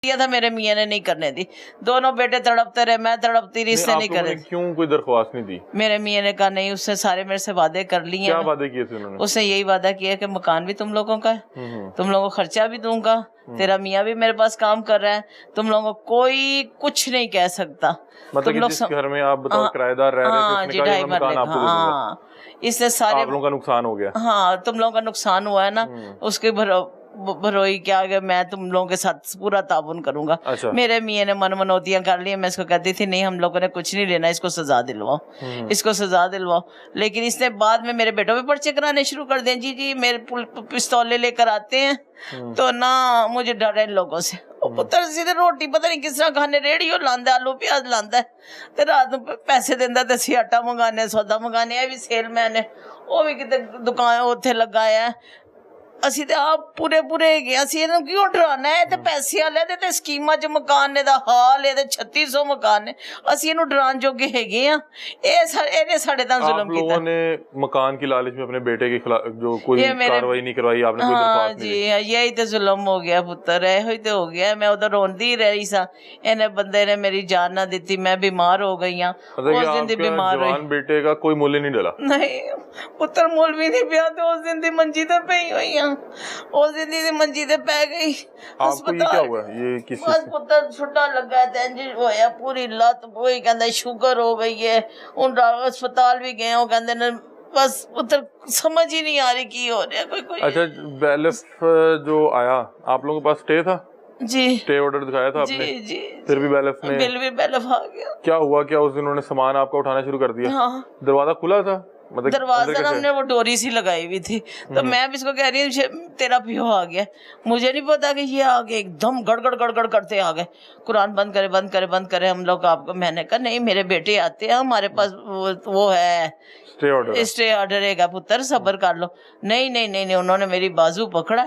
दिया था, मेरे मियाँ ने नहीं करने दी। दोनों बेटे तड़पते रहे, मैं तड़पती रही, इससे नहीं करे। क्यों कोई दरख्वास्त नहीं दी? मेरे मियाँ ने कहा नहीं, उसने सारे मेरे से वादे कर लिए। क्या वादे किए थे उन्होंने? उसने यही वादा किया कि मकान भी तुम लोगों का है, तुम लोगों को खर्चा भी दूंगा, तेरा मियाँ भी मेरे पास काम कर रहा है, तुम लोगों को कोई कुछ नहीं कह सकता। मतलब कि जिस घर में आप बताओ किराएदार रह रहे थे, उसने कहा ये मकान आपको दे दूंगा। इससे सारे आप लोगों का नुकसान हो गया। हाँ, तुम लोगों का नुकसान हुआ है ना, उसके भरोई क्या गया, मैं तुम लोगों के साथ पूरा ताबुन करूंगा। अच्छा। मेरे मियाँ ने मनोतियां कर ली। मैं इसको कहती थी नहीं, हम लोगों ने कुछ नहीं लेना, इसको सजा दिलवाओ, इसको सजा दिलवाओ। लेकिन इसने बाद में मेरे बेटों पे पर्चे कराने शुरू कर दिए। जी मेरे पिस्तौले लेकर आते हैं तो ना मुझे डर है इन लोगों से। पुत्र सीधे रोटी पता नहीं किस तरह खाने, रेडियो लांदा, आलू प्याज लांदा ते रात में पैसे देंदा ते ਅਸੀਂ आटा मंगाने, सौदा मंगाने। ਇਹ ਵੀ ਸੇਲਮੈਨ ਹੈ, ਉਹ ਵੀ ਕਿਤੇ ਦੁਕਾਨ ਉੱਥੇ ਲਗਾਇਆ ਹੈ। ਅਸੀਂ ਤੇ ਆਪ ਪੂਰੇ ਹੈਗੇ, ਅਸੀਂ ਇਹਨੂੰ ਕਿਉਂ ਡਰਾਣਾ ਹੈ? ਤੇ ਪੈਸੇ ਵਾਲੇ ਦੇ ਤੇ ਸਕੀਮਾਂ 'ਚ ਮਕਾਨ ਨੇ ਦਾ ਹਾਲ ਹੈ, ਤੇ 3600 ਮਕਾਨ ਨੇ, ਅਸੀਂ ਇਹਨੂੰ ਡਰਾਉਣ ਜੋਗੇ ਹੈਗੇ ਆ। ਇਹਨੇ ਸਾਡੇ ਨਾਲ ਜ਼ੁਲਮ ਕੀਤਾ। लोगों ने मकान की लालच में अपने बेटे के खिलाफ जो कोई कार्रवाई नहीं करवाई, आपने कोई दरख्वास्त नहीं दी? यही तो जुल्म हो गया पुत्र, ਇਹੋ ਹੀ ਤੇ ਹੋ ਗਿਆ। ਮੈਂ ਉਧਰ ਰੋਂਦੀ ਰਹੀ ਸਾਂ, ਇਹਨੇ ਬੰਦੇ ਨੇ ਮੇਰੀ ਜਾਨ ਨਾ ਦਿੱਤੀ, ਮੈਂ ਬਿਮਾਰ ਹੋ ਗਈ ਹਾਂ। ਉਸ ਦਿਨ ਦੀ ਬਿਮਾਰ ਹੋਈ। जवान बेटे का कोई मूल्य नहीं डला? नहीं पुत्र, मूल भी नहीं पिया, तो उस दिन दी मंजी ते पई हुई हां, उस दिन दी मंजी ते पै गई। आपको ये क्या हुआ? ये किस बस पुत्र छुट्टा लगा ते इंज होया, पूरी लत वही कहंदा शुगर हो गई है। हुन अस्पताल भी गए, वो कहंदे ने बस पुत्र समझ ही नहीं आ रही की हो रहा कोई। अच्छा, बैलेफ जो आया आप लोगों के पास स्टे था? जी, स्टे ऑर्डर दिखाया था आपने? जी फिर भी बैलेफ ने? बिल भी बैलेफ आ गया। क्या हुआ? क्या उस दिन उन्होंने सामान आपका उठाना शुरू कर दिया? हाँ, दरवाजा खुला था? मतलब दरवाजा हमने वो डोरी सी लगाई हुई थी, तो मैं भी इसको कह रही हूँ तेरा पियो आ गया। मुझे नहीं पता कि ये आ गए, एकदम गड़गड़ करते आ गए। कुरान बंद करे हम लोग आपको। मैंने कहा नहीं, मेरे बेटे आते हैं, हमारे पास वो है स्टे ऑर्डर है पुत्र, सब्र कर लो। नहीं, उन्होंने मेरी बाजू पकड़ा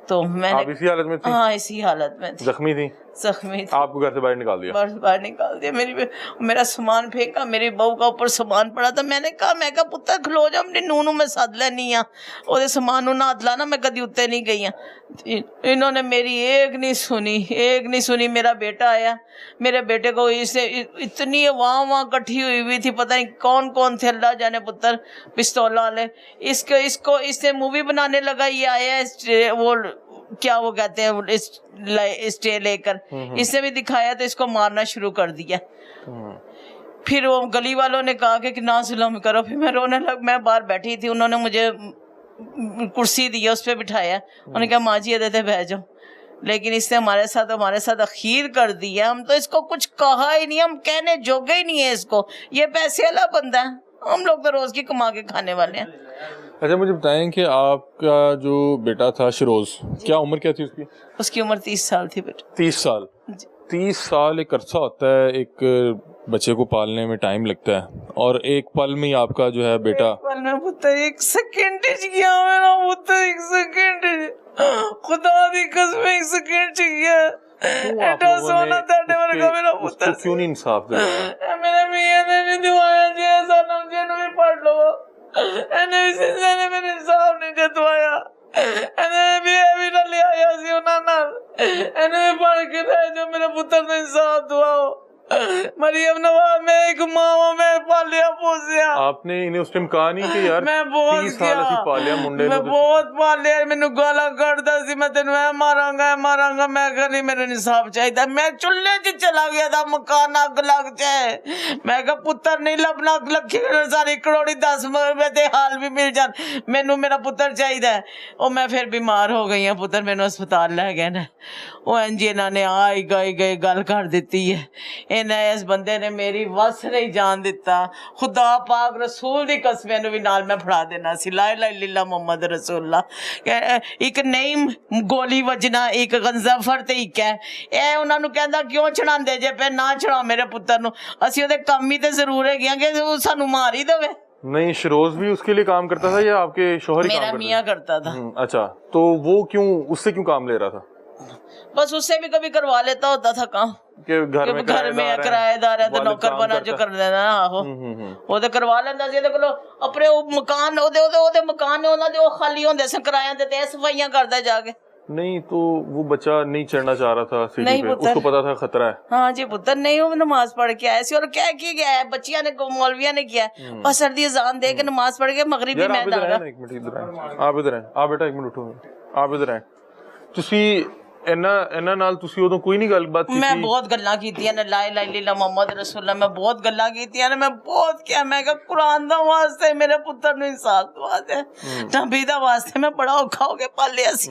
तो मैंने। आप इसी हालत में थी? हाँ, इसी हालत में जख्मी थी? आपको घर से बाहर निकाल दिया? बाहर निकाल दिया। मेरा सामान फेंका, मेरी बहू का ऊपर सामान पड़ा था। मैं कहा पुत्र खलो जा, अपनी नूनू मैं सद लैनी हाँ, ओदे सामान नूं हाथ लाना, मैं कदी उत्ते नहीं गई हाँ। इन्होंने मेरी एक नहीं सुनी। मेरा बेटा आया, मेरे बेटे को इसे इतनी वहाँ इकट्ठी हुई थी, पता नहीं कौन थे, अल्लाह जाने पुत्र, पिस्तौल वाले। इसको इससे मूवी बनाने लगा। ये आया वो क्या वो कहते हैं स्टे लेकर, इससे भी दिखाया तो इसको मारना शुरू कर दिया। फिर वो गली वालों ने कहा कि ना जुल्म करो। फिर मैं रोने लग, मैं बाहर बैठी थी, उन्होंने मुझे कुर्सी दी, उस पर बिठाया। उन्होंने कहा माँ जी ये देते बह जाओ। लेकिन इसने हमारे साथ अखीर कर दिया। हम तो इसको कुछ कहा ही नहीं, हम कहने जोगे ही नहीं है इसको। ये पैसे वाला बंदा है, हम लोग तो रोज की कमा के खाने वाले हैं। अच्छा, मुझे बताएं कि आपका जो बेटा था शिरोज, क्या उम्र क्या थी उसकी? उसकी उम्र 30 साल थी बेटा। 30 साल? 30 साल एक अरसा होता है, एक बच्चे को पालने में टाइम लगता है, और एक पल में ही आपका जो है बेटा। एक पल में पुत्र, एक सेकंड गया मेरा पुत्र, एक सेकंड, खुदा दी कसम, एक सेकंड गया। एटा सोना तेरे वर्गा मेरा पुत्र, क्यों नहीं इंसाफ दिया? मेरे मियां ने नहीं दिवाया जी, ऐसा नाम जेनु भी पढ़ लो, एने भी सिंजा ने मेरे इंसाफ नहीं जतवाया, एने भी ना ले आया सी उन्हां नाल, एने भी पढ़ के रह जो मेरे पुत्र ने इंसाफ दुआओ। मरियम नवाज, मैं एक मां, मैं पालिया पोसिया। आपने इन्हें उस टाइम कहा नहीं कि यार मैं बहुत 30 साल ਅਸੀਂ ਪਾਲਿਆ ਮੁੰਡੇ मैं ਨੂੰ? बहुत पालिया, मैनू गाला ਕੱਢਦਾ ਸੀ, मैं तेन मारांगा। मैं कहा नहीं, मेरे इंसाफ चाहिए। मैं चुल्हे च चला गया था, मकान अग लग जाए। मैं कहा पुत्र नहीं लभना, लखी सारी करोड़ी 10 रुपए दे हाल भी मिल जान, मैनू मेरा पुत्र चाहिए। और मैं फिर बीमार हो गई हूँ पुत्र, मैनू अस्पताल लै गए ने। वो इंज इन्होंने आई गई गल कर दी है। इन्हें इस बंदे ने मेरी वस नहीं जान दिता। खुदा पाक रसूल दी कसम भी नाल मैं फड़ा देना सी, ला इलाहा इल्लल्लाह मुहम्मद रसूलुल्लाह। एक नहीं गोली वजना, एक गंजाफर ते एक है। ए उन्हां नूं कहंदा क्यों छड़ांदे जे पे, ना छड़ाओ मेरे पुत्र नूं, असीं ओहदे काम ही ते जरूर है कि वो सानू मार ही देवे। नहीं, शिरोज भी उसके लिए काम करता था या आपके शोहर ही काम करता था? मेरा मियां करता था। अच्छा, तो वो क्यों उससे क्यों काम ले रहा था? बस उससे भी कभी करवा लेता होता था काम, घर में किराएदार है तो नौकर बना जो कर देना। आहो वो तो करवा लेंदा सी, देखो अपने मकान ओदे मकान ने उन्हां दे खाली होंदे सन, किराया दे ते सफाइयां करदा जाके। नहीं तो वो बच्चा नहीं चढ़ना चाह रहा था सीढ़ी नहीं पे, पुत्र। उसको पता था खतरा है। हाँ जी पुत्र, नहीं वो नमाज पढ़ के आया सी और क्या गया है बच्चिया ने मौलविया ने किया और सर्दी अजान दे के नमाज पढ़ के मगरिबी यार मैं आप इधर दागा आए ना, एक मिनट इधर आए, आप इधर आए, आप बेटा एक मिनट उठो, आप इधर आए। ਤੁਸੀਂ ਇਹਨਾਂ ਨਾਲ ਤੁਸੀਂ ਉਦੋਂ ਕੋਈ ਨਹੀਂ ਗੱਲਬਾਤ ਕੀਤੀ? मैं बहुत गल्लां कीतियां ने ला इलाहा इल्लल्लाह मुहम्मद रसूलुल्लाह, मैं बहुत गल्लां कीतियां ने, मैं बहुत क्या मैं कहा कुरान दा वास्ते मेरे पुत्र नु इंसाफ दवा दे, नबी दा वास्ते मैं बड़ा औखा हो के पालिया सी,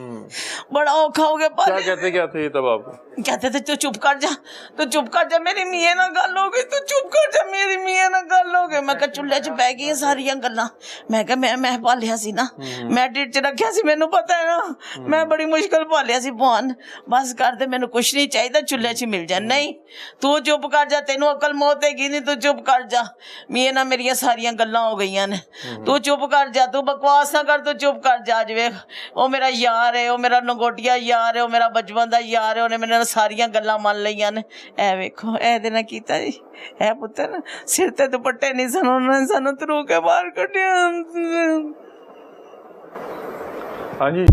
बड़ा औखा हो के क्या पालिया। क्या थे तब आपको? कहते थे तू चुप कर जा, तू चुप कर जा, मेरी मियां ना गल हो गई, तू चुप कर जा, मेरी मियां ना गल हो गई। मैं कहा चुल्हे च बह गई सारियां गल्लां, मैं कहा मैं पालिया सी ना, मैं ढिड च रखिया सी, मैनू पता है ना, मैं बड़ी मुश्किल पालिया सी भगवान, बस कर दे, मैनू कुछ नहीं चाहिए, चुल्हे च मिल जा। नहीं तू चुप कर जा, तेनू अकल मौत हैगी नहीं, तू चुप कर जा, मियां ना मेरिया सारियां गल्लां हो गईयां ने, तू चुप कर जा, तू बकवास ना कर, तू चुप कर जा। अज वेख ओ मेरा यार है, ओ मेरा लंगोटिया यार है, ओ मेरा बचपन दा यार है, उन्हें मेरे सारियां गल्लां मान लईयां ने। ए वेखो ए दे ना कीता जी, ए पुत्तर सिर ते दुपट्टे नहीं सन, उन्होंने सानू तरू के बाहर कढ़िया। हाँ जी।